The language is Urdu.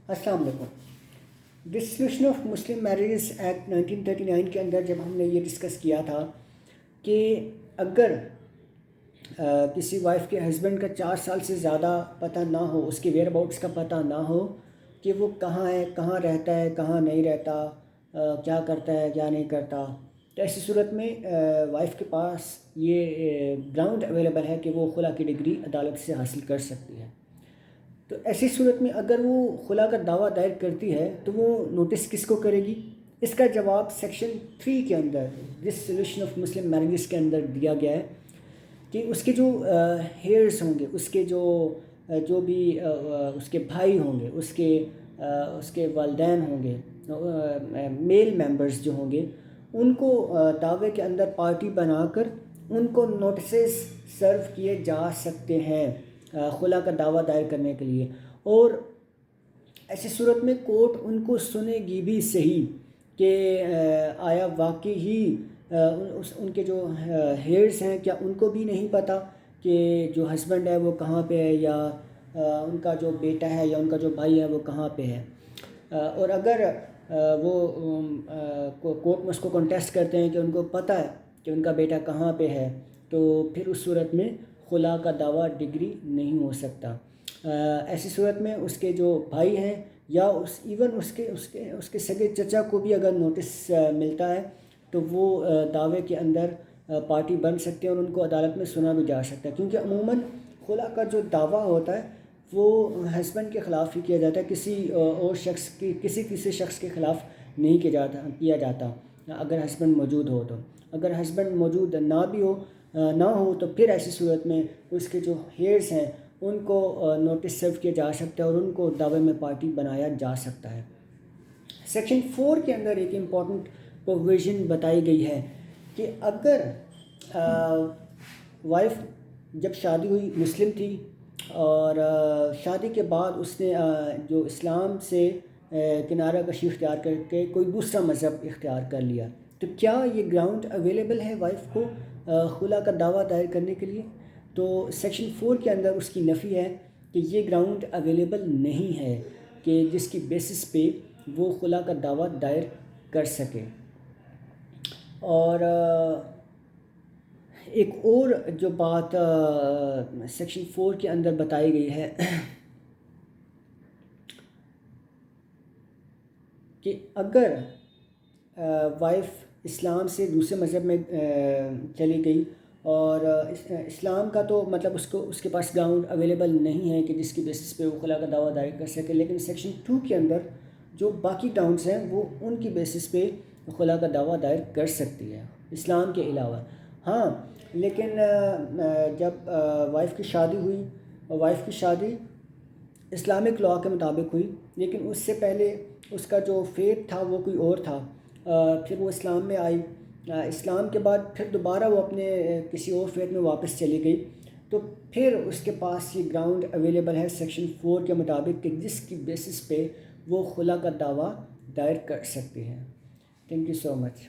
السلام علیکم۔ Dissolution of Muslim marriages act 1939 کے اندر جب ہم نے یہ ڈسکس کیا تھا کہ اگر کسی وائف کے ہسبینڈ کا 4 سال سے زیادہ پتہ نہ ہو، اس کے ویئر اباؤٹس کا پتہ نہ ہو کہ وہ کہاں ہے، کہاں رہتا ہے، کہاں نہیں رہتا، کیا کرتا ہے، کیا نہیں کرتا، تو ایسی صورت میں وائف کے پاس یہ گراؤنڈ اویلیبل ہے کہ وہ خلا کی ڈگری عدالت سے حاصل کر سکتی ہے۔ تو ایسی صورت میں اگر وہ خلا کا دعویٰ دائر کرتی ہے تو وہ نوٹس کس کو کرے گی؟ اس کا جواب سیکشن 3 کے اندر ڈسولوشن آف مسلم میریجز کے اندر دیا گیا ہے کہ اس کے جو ہیئرس ہوں گے، اس کے جو بھی اس کے بھائی ہوں گے، اس کے والدین ہوں گے، میل ممبرز جو ہوں گے، ان کو دعوے کے اندر پارٹی بنا کر ان کو نوٹسز سرو کیے جا سکتے ہیں خلا کا دعویٰ دائر کرنے کے لیے، اور ایسی صورت میں کورٹ ان کو سنے گی بھی صحیح کہ آیا واقعی ہی ان کے جو ہیئرس ہیں کیا ان کو بھی نہیں پتہ کہ جو ہسبینڈ ہے وہ کہاں پہ ہے، یا ان کا جو بیٹا ہے یا ان کا جو بھائی ہے وہ کہاں پہ ہے۔ اور اگر وہ کورٹ میں اس کو کنٹیسٹ کرتے ہیں کہ ان کو پتہ ہے کہ ان کا بیٹا کہاں پہ ہے، تو پھر اس صورت میں خلا کا دعویٰ ڈگری نہیں ہو سکتا۔ ایسی صورت میں اس کے جو بھائی ہیں یا ایون اس کے سگے چچا کو بھی اگر نوٹس ملتا ہے تو وہ دعوے کے اندر پارٹی بن سکتے ہیں اور ان کو عدالت میں سنا بھی جا سکتا ہے، کیونکہ عموماً خلا کا جو دعویٰ ہوتا ہے وہ ہسبینڈ کے خلاف ہی کیا جاتا ہے، کسی اور شخص کی کسی تیسرے شخص کے خلاف نہیں کیا جاتا اگر ہسبینڈ موجود ہو۔ تو اگر ہسبینڈ موجود نہ ہو تو پھر ایسی صورت میں اس کے جو ہیئرس ہیں ان کو نوٹس سرو کیا جا سکتا ہے اور ان کو دعوے میں پارٹی بنایا جا سکتا ہے۔ سیکشن 4 کے اندر ایک امپورٹنٹ پروویژن بتائی گئی ہے کہ اگر وائف جب شادی ہوئی مسلم تھی اور شادی کے بعد اس نے جو اسلام سے کنارہ کشی اختیار کر کے کوئی دوسرا مذہب اختیار کر لیا، تو کیا یہ گراؤنڈ اویلیبل ہے وائف کو خلا کا دعویٰ دائر کرنے کے لیے؟ تو سیکشن 4 کے اندر اس کی نفی ہے کہ یہ گراؤنڈ اویلیبل نہیں ہے کہ جس کی بیسس پہ وہ خلا کا دعویٰ دائر کر سکے۔ اور ایک اور جو بات سیکشن 4 کے اندر بتائی گئی ہے کہ اگر وائف اسلام سے دوسرے مذہب میں چلی گئی اور اسلام کا تو مطلب اس کے پاس گراؤنڈ اویلیبل نہیں ہے کہ جس کی بیسس پہ وہ خلا کا دعویٰ دائر کر سکے، لیکن سیکشن 2 کے اندر جو باقی گراؤنڈس ہیں وہ ان کی بیسس پہ خلا کا دعویٰ دائر کر سکتی ہے اسلام کے علاوہ۔ ہاں، لیکن جب وائف کی شادی ہوئی، وائف کی شادی اسلامک لاء کے مطابق ہوئی، لیکن اس سے پہلے اس کا جو فیتھ تھا وہ کوئی اور تھا، پھر وہ اسلام میں آئی، اسلام کے بعد پھر دوبارہ وہ اپنے کسی اور فیتھ میں واپس چلی گئی، تو پھر اس کے پاس یہ گراؤنڈ اویلیبل ہے سیکشن 4 کے مطابق کہ جس کی بیسس پہ وہ خلا کا دعویٰ دائر کر سکتے ہیں۔ Thank you so much.